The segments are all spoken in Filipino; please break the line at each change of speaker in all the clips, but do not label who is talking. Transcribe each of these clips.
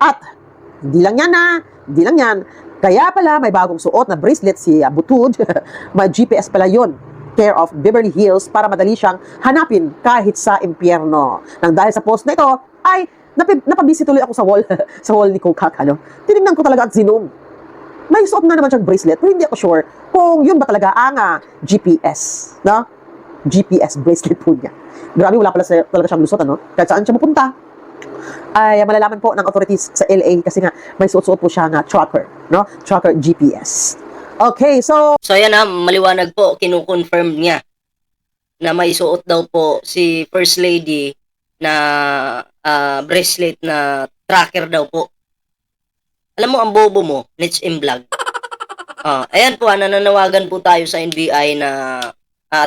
At hindi lang yan, kaya pala may bagong suot na bracelet si Butod, may GPS pala yun, care of Beverly Hills, para madali siyang hanapin kahit sa impyerno. Nang dahil sa post na ito, ay napabisi tuloy ako sa wall, sa wall ni Kokak, Tinignan ko talaga at zoom. May suot na naman siyang bracelet, pero hindi ako sure kung yun ba talaga ang GPS, no? GPS bracelet po niya. Grabe, wala pala talaga siyang lusot, Kahit saan siya mapunta, ay malalaman po ng authorities sa LA kasi nga may suot-suot po siya na tracker, no? Tracker GPS. Okay, so
yan maliwanag po, kinukonfirm niya na may suot daw po si First Lady na bracelet na tracker daw po. Alam mo, ang bobo mo, Nits in Vlog. Ayan po, nananawagan po tayo sa NBI na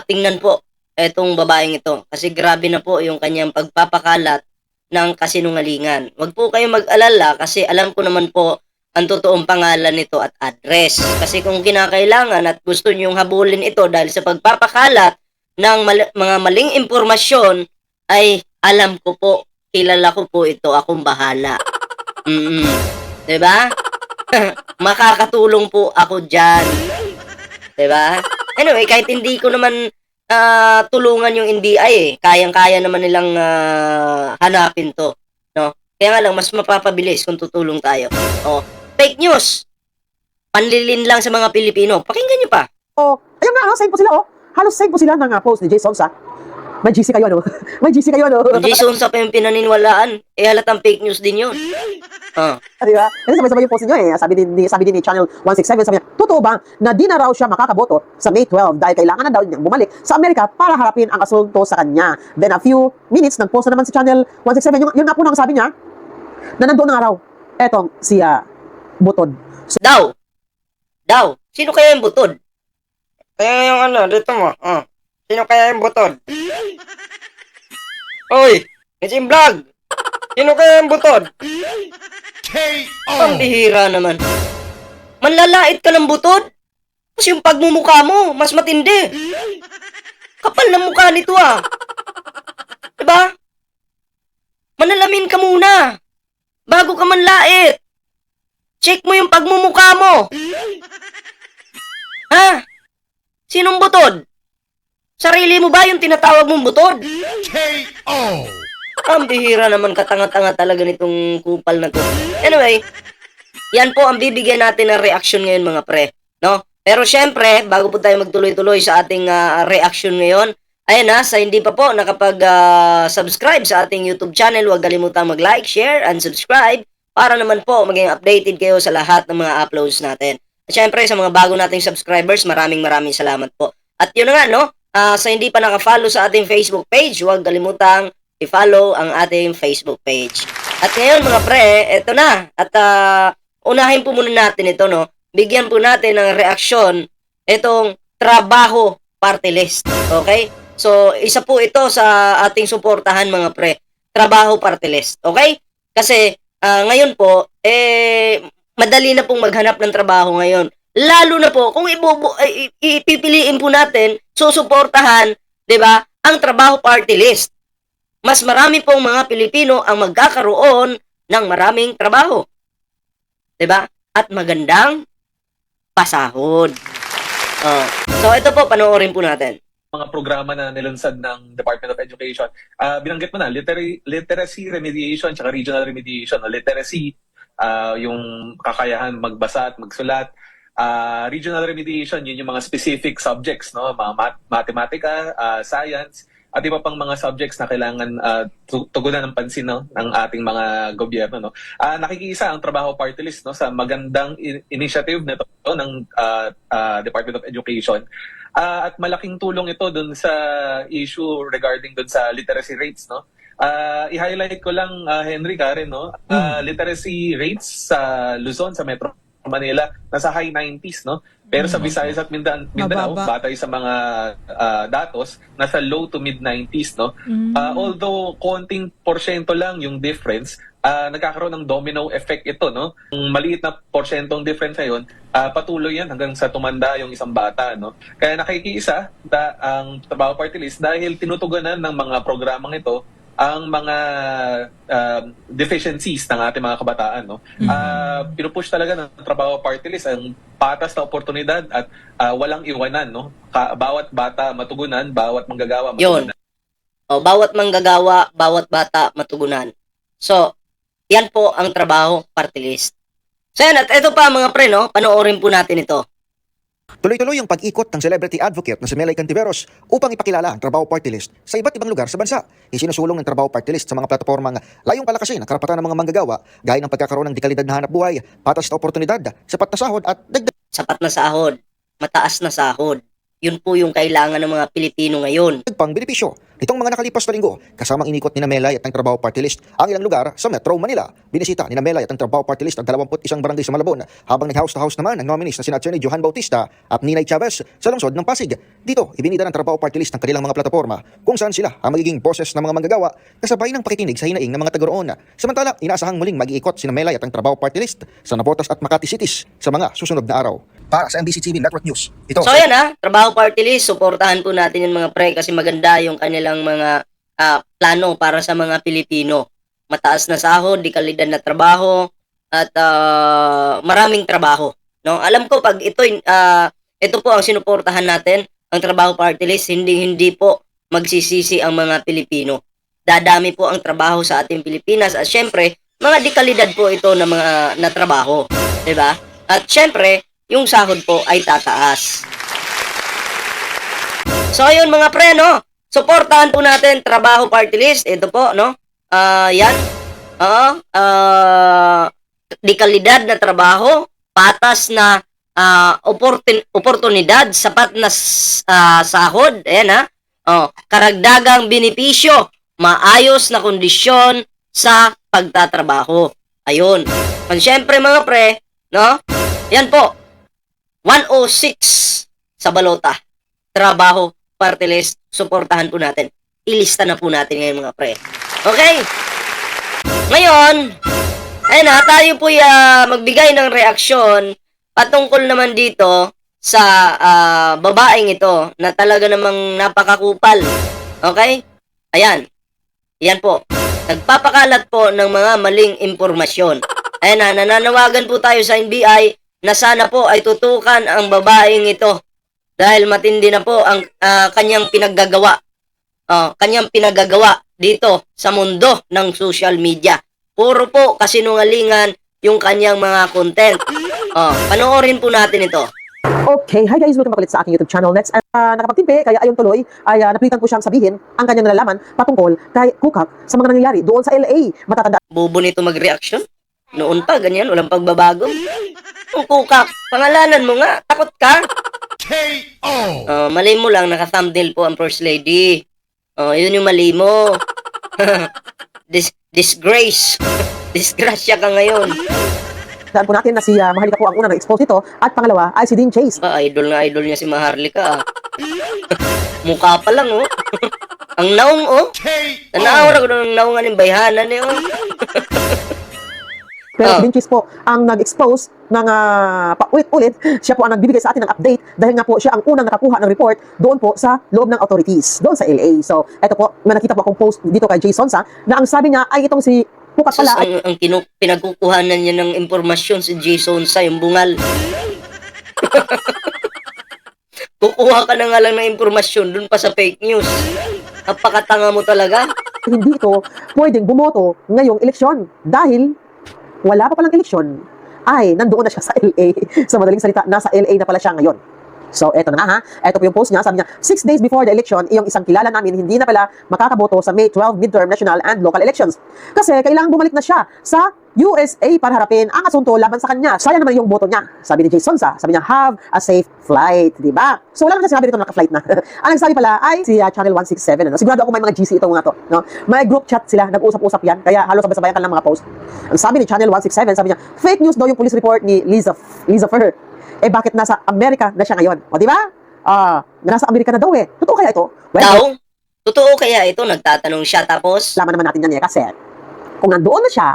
tingnan po etong babaeng ito. Kasi grabe na po yung kanyang pagpapakalat ng kasinungalingan. Huwag po kayong mag-alala kasi alam ko naman po ang totoong pangalan nito at address. Kasi kung kinakailangan at gusto nyong habulin ito dahil sa pagpapakalat ng mga maling impormasyon, ay alam ko po, kilala ko po ito, akong bahala. Diba? Makakatulong po ako dyan. Diba? Anyway, kahit hindi ko naman tulungan yung NBI kayang-kaya naman nilang hanapin to, no? Kaya nga lang, mas mapapabilis kung tutulong tayo. Fake news! Panlilin lang sa mga Pilipino. Pakinggan nyo pa.
ayun nga, save po sila, Halos save po sila ng post ni Jason sa. May GC kayo, May GC kayo,
Jason sa pa yung pinaniniwalaan. Halatang fake news din yun.
Diba? Kasi sabay-sabay yung post niyo Sabi din ni Channel 167, sabi niya, totoo ba na di na raw siya makakaboto sa May 12 dahil kailangan na daw niyang bumalik sa Amerika para harapin ang asunto sa kanya. Then a few minutes, nag-post na naman si Channel 167, yun nga po nang sabi niya, na nandoon na nga raw, etong si Butod.
Daw. Sino kaya yung Butod? Kaya yung dito mo. Sino kaya yung Butod? Oy, it's in vlog. Sino kaya yung Butod? Ang bihira naman. Manlalait ka ng Butod? Kasi yung pagmumukha mo, mas matindi. Kapal ng mukha nito Diba? Manalamin ka muna. Bago ka manlait. Check mo yung pagmumukha mo. Ha? Sinong Butod? Sarili mo ba yung tinatawag mong Butod?
KO!
Ang bihira naman, katanga-tanga talaga nitong kupal na to. Anyway, yan po ang bibigyan natin ng reaction ngayon mga pre, no? Pero syempre, bago po tayo magtuloy-tuloy sa ating reaction ngayon, ayan sa hindi pa po nakapag-subscribe sa ating YouTube channel, huwag kalimutang mag-like, share, and subscribe para naman po maging updated kayo sa lahat ng mga uploads natin. At syempre, sa mga bago nating subscribers, maraming salamat po. At yun na nga, sa hindi pa naka-follow sa ating Facebook page, huwag kalimutang i-follow ang ating Facebook page. At ngayon mga pre, eto na. At unahin po muna natin ito, Bigyan po natin ng reaksyon itong trabaho party list. Okay? So, isa po ito sa ating suportahan mga pre. Trabaho party list. Okay? Kasi ngayon po, madali na pong maghanap ng trabaho ngayon. Lalo na po, kung ipipiliin po natin, susuportahan, 'di ba, ang trabaho party list. Mas marami pong mga Pilipino ang magkakaroon ng maraming trabaho. 'Di ba? At magandang pasahod. So ito po, panoorin po natin.
Mga programa na nilunsad ng Department of Education. Binanggit mo na, literacy remediation tsaka regional remediation. Literacy, yung kakayahan magbasa at magsulat. Regional remediation, yun yung mga specific subjects, mga matematika, science, at iba pang mga subjects na kailangan tugunan ng pansin ng ating mga gobyerno. Nakikiisa ang trabaho party list sa magandang initiative nito ng Department of Education. At malaking tulong ito dun sa issue regarding dun sa literacy rates. I-highlight ko lang, Henry, Karen, literacy rates sa Luzon, sa Metro Manila, nasa high 90s, Pero sa Visayas at Mindanao, batay sa mga datos, nasa low to mid 90s, Although konting porsyento lang yung difference, nagkakaroon ng domino effect ito, Yung maliit na porsyentong difference ngayon, patuloy yan hanggang sa tumanda yung isang bata, Kaya nakikiisa ang trabaho party list dahil tinutugunan ng mga programang ito ang mga deficiencies ng ating mga kabataan, no? Pinupush talaga ng trabaho party list ang patas na oportunidad at walang iwanan, no? Bawat bata matugunan, bawat manggagawa
Yun.
matugunan.
O, bawat manggagawa, bawat bata matugunan. So, yan po ang trabaho party list. So yan, at ito pa mga pre, no? Panoorin po natin ito.
Tuloy-tuloy ang pag-ikot ng celebrity advocate na si Melay Cantiveros upang ipakilala ang Trabaho Party List sa iba't ibang lugar sa bansa. Isinusulong ng Trabaho Party List sa mga platapormang layong palakasin ang karapatan ng mga manggagawa gaya ng pagkakaroon ng dekalidad na hanap buhay, patas na oportunidad, sapat na sahod at dagdag
Sapat na sahod, mataas na sahod. Yun po yung kailangan ng mga Pilipino ngayon.
pang benepisyo. Nitong mga nakalipas na linggo, kasamang inikot ni Melay at ang Trabaho Party List ang ilang lugar sa Metro Manila. Binisita ni Melay at ang Trabaho Party List ang 21 barangay sa Malabon, habang nag-house to house naman ang nominees na sina Attorney Johan Bautista at Ninay Chavez sa lungsod ng Pasig. Dito, ibinida ng Trabaho Party List ang kanilang mga plataporma kung saan sila ang magiging boses ng mga manggagawa kasabay ng pakikinig sa hinaing ng mga taga-roon. Samantala, inaasahang muling mag-iikot si Melay at ang Trabaho Party List sa Navotas at Makati Cities sa mga susunod na araw. Para sa MBC TV Network News, ito
So yan trabaho party list, suportahan po natin yung mga pre kasi maganda yung kanilang mga plano para sa mga Pilipino. Mataas na sahod, di kalidad na trabaho, at maraming trabaho. No? Alam ko pag ito po ang sinuportahan natin, ang trabaho party list, hindi po magsisisi ang mga Pilipino. Dadami po ang trabaho sa ating Pilipinas at syempre, mga dekalidad po ito na mga na trabaho. Diba? At syempre, yung sahod po ay tataas. So ayun mga pre, no? Suportahan po natin trabaho party list. Ito po, no? Yan. Di kalidad na trabaho, patas na oportunidad, sapat na sahod, ayan karagdagang benepisyo, maayos na kondisyon sa pagtatrabaho. Ayun. At syempre mga pre, no? Yan po. 106 sa balota. Trabaho, party list, suportahan po natin. Ilista na po natin ngayon mga pre. Okay? Ngayon, ayun tayo po magbigay ng reaksyon patungkol naman dito sa babaeng ito na talaga namang napakakupal. Okay? Ayan. Yan po. Nagpapakalat po ng mga maling impormasyon. Ayan nananawagan po tayo sa NBI na sana po ay tutukan ang babaeng ito dahil matindi na po ang kanyang pinaggagawa. Kanyang pinaggagawa dito sa mundo ng social media. Puro po kasinungalingan yung kanyang mga content. Panoorin po natin ito.
Okay, hi guys, welcome back ulit sa aking YouTube channel. Next, nakapagtimpe, kaya ayon tuloy, ay napilitan ko siyang sabihin ang kanyang nalalaman patungkol kay Kukak sa mga nangyayari doon sa LA. Matatanda
Bobo nito mag-reaction. Noon pa, ganyan, walang pagbabago. Ang Kukak, pangalanan mo nga, takot ka. Mali mo lang, naka-thumbnail po ang First Lady. Yun yung mali mo. Disgrace. Disgrasya ka ngayon.
po natin na si Maharlika po ang unang na-expose nito at pangalawa ay si Dean Chase.
Idol na idol niya si Maharlika. Mukha pa lang, oh. Ang naong, oh. Tanaw ko ng naong ng bayhanan, eh, oh.
Pero si Dean Chase po ang nag-expose ng paulit-ulit. Siya po ang nagbibigay sa atin ng update dahil nga po siya ang unang nakakuha ng report doon po sa loob ng authorities, doon sa LA. So, eto po, may nakita po akong post dito kay Jason sa na ang sabi niya ay itong si Kukak pala ay
ang pinagkukuhanan niya ng impormasyon si Jason sa yung bungal. Kukuha ka na nga lang ng impormasyon dun pa sa fake news. Napakatanga mo talaga.
hindi ito pwedeng bumoto ngayong eleksyon dahil wala pa palang eleksyon ay nandoon na siya sa LA. Sa madaling salita, nasa LA na pala siya ngayon. So, eto na nga eto po yung post niya. Sabi niya, 6 days before the election, iyong isang kilala namin hindi na pala makakaboto sa May 12 midterm national and local elections. Kasi kailangan bumalik na siya sa USA para harapin ang asunto laban sa kanya. Sayang naman yung boto niya. Sabi ni Jason sa, sabi niya, have a safe flight, di ba? So, wala naman sinabi dito na naka-flight na. Ang nagsabi pala ay si Channel 167. Ano? Sigurado ako may mga GC itong mga to. No? May group chat sila, nag-usap-usap yan, kaya halos sabay-sabayan ka lang mga post. Ang sabi ni Channel 167, sabi niya, fake news daw yung police report ni Liza Fer. Eh bakit nasa Amerika na siya ngayon? O di ba? Nasa Amerika na daw eh. Totoo kaya ito?
Daw? Totoo kaya ito? Nagtatanong siya tapos?
Laman naman natin yan eh kasi kung nandoon na siya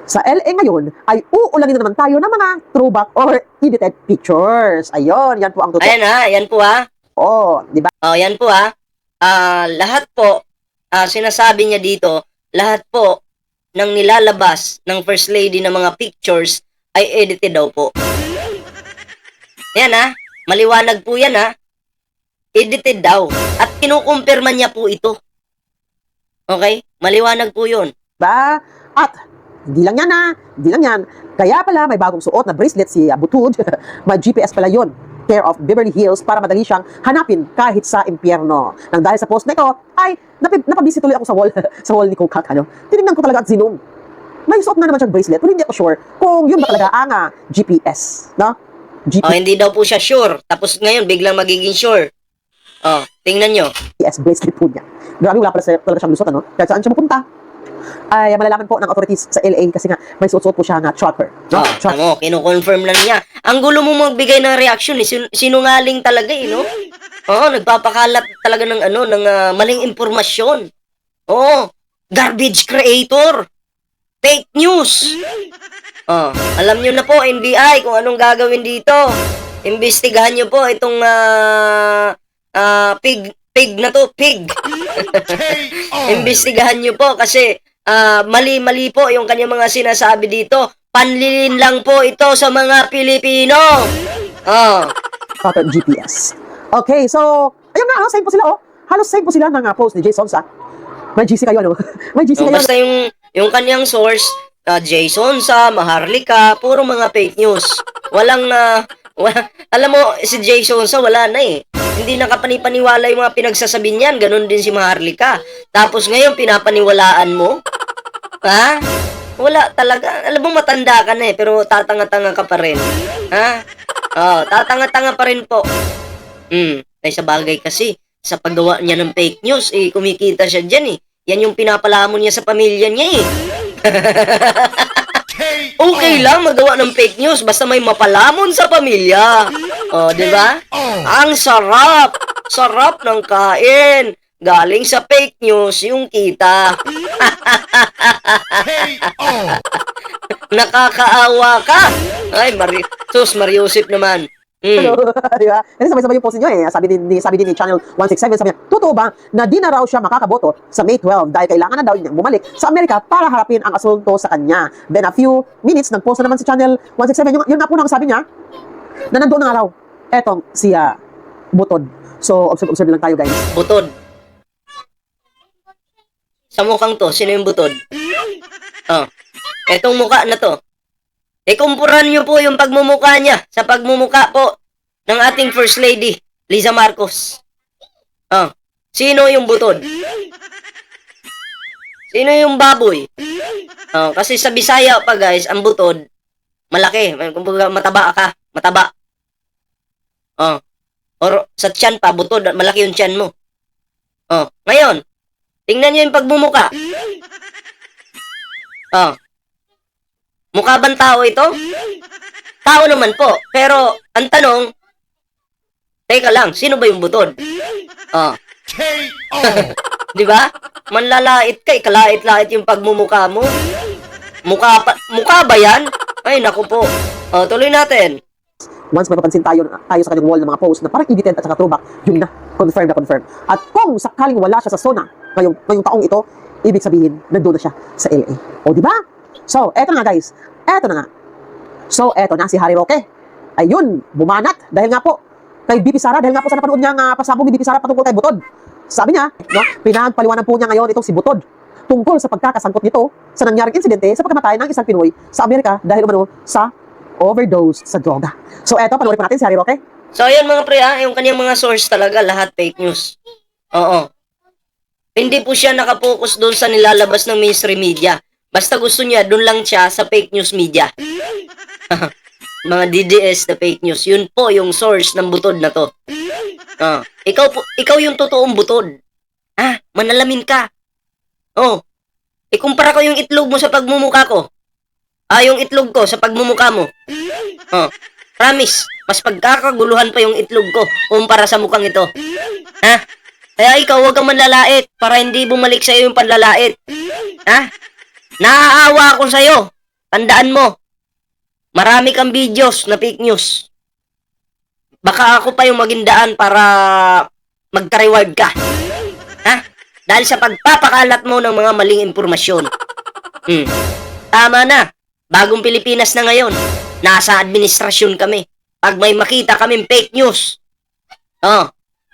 sa LA ngayon, ay uulanin na naman tayo ng mga throwback or edited pictures. Ayun, yan po ang totoo.
Ayan yan po ha.
Oo, di ba?
Yan po ha. Lahat po sinasabi niya dito, lahat po ng nilalabas ng First Lady na mga pictures ay edited daw po. Yan maliwanag po yan edited daw. At kinukumpirma niya po ito. Okay? Maliwanag po yun.
Ba? At hindi lang yan. Kaya pala may bagong suot na bracelet si Butod. May GPS pala yun. Care of Beverly Hills para madali siyang hanapin kahit sa impyerno. Nang dahil sa post na ito, ay napabisi tuloy ako sa wall, sa wall ni Kokak. Tinignan ko talaga at zoom. May suot na naman siyang bracelet, pero hindi ako sure kung yun ba talaga ang GPS. No?
Hindi daw po siya sure. Tapos ngayon, biglang magiging sure. Tingnan nyo.
GPS bracelet po niya. Grabe, wala pala talaga siyang lusot, Kahit saan siya mapunta, ay malalaman po ng authorities sa LA kasi nga may suot-suot po siya na tracker. No?
Tamo, kinukonfirm na niya. Ang gulo mo magbigay ng reaction, sinungaling talaga, no? Nagpapakalat talaga ng maling impormasyon. Garbage creator. Fake news. Alam nyo na po, NBI, kung anong gagawin dito. Imbestigahan nyo po itong pig na to, pig. Imbestigahan nyo po kasi mali-mali po yung kanyang mga sinasabi dito. Panlilin lang po ito sa mga Pilipino.
GPS. Okay, so, ayun nga, same po sila, Halos same po sila ng post ni Jason sa. May GC kayo, May GC kayo.
Basta yung kanyang source, Jason sa Maharlika, puro mga fake news. Alam mo, si Jason sa wala na Hindi nakapanipaniwala yung mga pinagsasabi niyan. Ganon din si Maharlika. Tapos ngayon, pinapaniwalaan mo? Wala talaga. Alam mo, matanda ka na pero tatanga-tanga ka pa rin. Tatanga-tanga pa rin po. Ay sa bagay kasi, sa paggawa niya ng fake news, kumikita siya dyan Yan yung pinapalamon niya sa pamilya niya Okay lang magawa ng fake news basta may mapalamon sa pamilya. Di ba? Ang sarap. Sarap ng kain. Galing sa fake news yung kita. Nakakaawa ka. Ay, Mariusip naman.
Di ba? Kasi sabay-sabay yung post niyo Sabi din ni Channel 167, sabi niya, totoo ba na di na raw siya makakaboto sa May 12 dahil kailangan na daw niyang bumalik sa Amerika para harapin ang asunto sa kanya. Then a few minutes, nag-post na naman si Channel 167. Yun nga po nang sabi niya, na nandoon na nga raw etong si Butod. So, observe lang tayo, guys.
Butod. Sa mukhang to, sino yung butod? Etong mukha na to. Kumpurahan nyo po yung pagmumukha niya sa pagmumukha po ng ating First Lady, Liza Marcos. Sino yung butod? Sino yung baboy? Kasi sa Bisaya pa guys, ang butod, malaki. Kumbaga mataba ka. Mataba. Or sa tiyan pa, butod, malaki yung tiyan mo. Ngayon, tingnan nyo yung pagmumukha. Mukha bang tao ito? Tao naman po. Pero, ang tanong, teka lang, sino ba yung butod? Di ba? Manlalait ka, ikalait-lait yung pagmumukha mo. Mukha ba yan? Ay, naku po. Tuloy natin.
Once may mapansin tayo sa kanyang wall ng mga post na parang edited at saka throwback, yun na, confirm. At kung sakaling wala siya sa zona ngayong taong ito, ibig sabihin, nandun na siya sa LA. Di ba? So, eto na nga guys. Eto na nga. So, eto na si Harry Roque. Ayun, bumanat. Dahil nga po, kay BP Sara, dahil nga po sa napanood niyang pasabog ni BP Sara patungkol kay Butod. Sabi niya, pinagpaliwanag po niya ngayon itong si Butod tungkol sa pagkakasangkot nito sa nangyaring insidente sa pagkamatay ng isang Pinoy sa Amerika dahil umano sa overdose sa droga. So, eto, panoorin po natin si Harry Roque.
So, ayun mga pre, yung kanyang mga source talaga, lahat fake news. Hindi po siya nakapokus doon sa nilalabas ng mainstream media. Basta gusto niya, doon lang siya sa fake news media. Mga DDS na fake news. Yun po yung source ng butod na to. Ikaw yung totoong butod. Manalamin ka. Ikumpara ko yung itlog mo sa pagmumukha ko. Yung itlog ko sa pagmumukha mo. Promise, mas pagkakaguluhan pa yung itlog ko kumpara sa mukhang ito. Kaya ikaw huwag kang manlalait para hindi bumalik sa iyo yung panlalait. Naaawa ako sa'yo. Tandaan mo. Marami kang videos na fake news. Baka ako pa yung maging daan para magka-reward ka. dahil sa pagpapakalat mo ng mga maling impormasyon. Tama na. Bagong Pilipinas na ngayon. Nasa administrasyon kami. Pag may makita kaming fake news,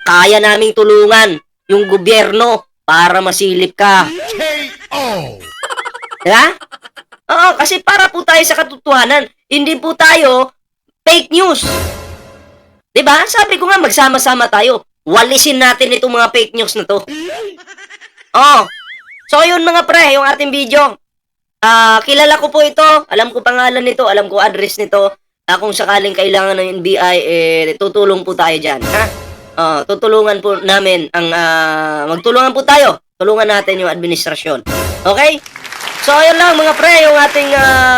kaya naming tulungan yung gobyerno para masilip ka. Diba? Oo, kasi para po tayo sa katotohanan. Hindi po tayo fake news. Diba? Sabi ko nga, magsama-sama tayo. Walisin natin itong mga fake news na to. So yun mga pre, yung ating video. Kilala ko po ito. Alam ko pangalan nito. Alam ko address nito. Kung sakaling kailangan ng NBI, tutulong po tayo dyan. Tutulungan po namin magtulungan po tayo. Tulungan natin yung administrasyon. Okay? So, ayun lang mga pre, yung ating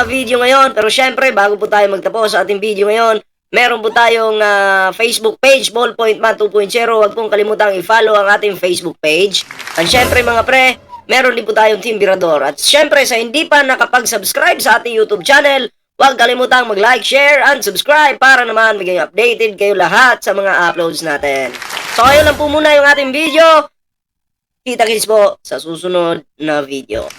video ngayon. Pero syempre, bago po tayo magtapos sa ating video ngayon, meron po tayong Facebook page, Ballpoint Man 2.0. Huwag pong kalimutang i-follow ang ating Facebook page. And syempre mga pre, meron din po tayong Team Birador. At syempre, sa hindi pa nakapag-subscribe sa ating YouTube channel, huwag kalimutang mag-like, share, and subscribe para naman maging updated kayo lahat sa mga uploads natin. So, ayun lang po muna yung ating video. Kita-kits po sa susunod na video.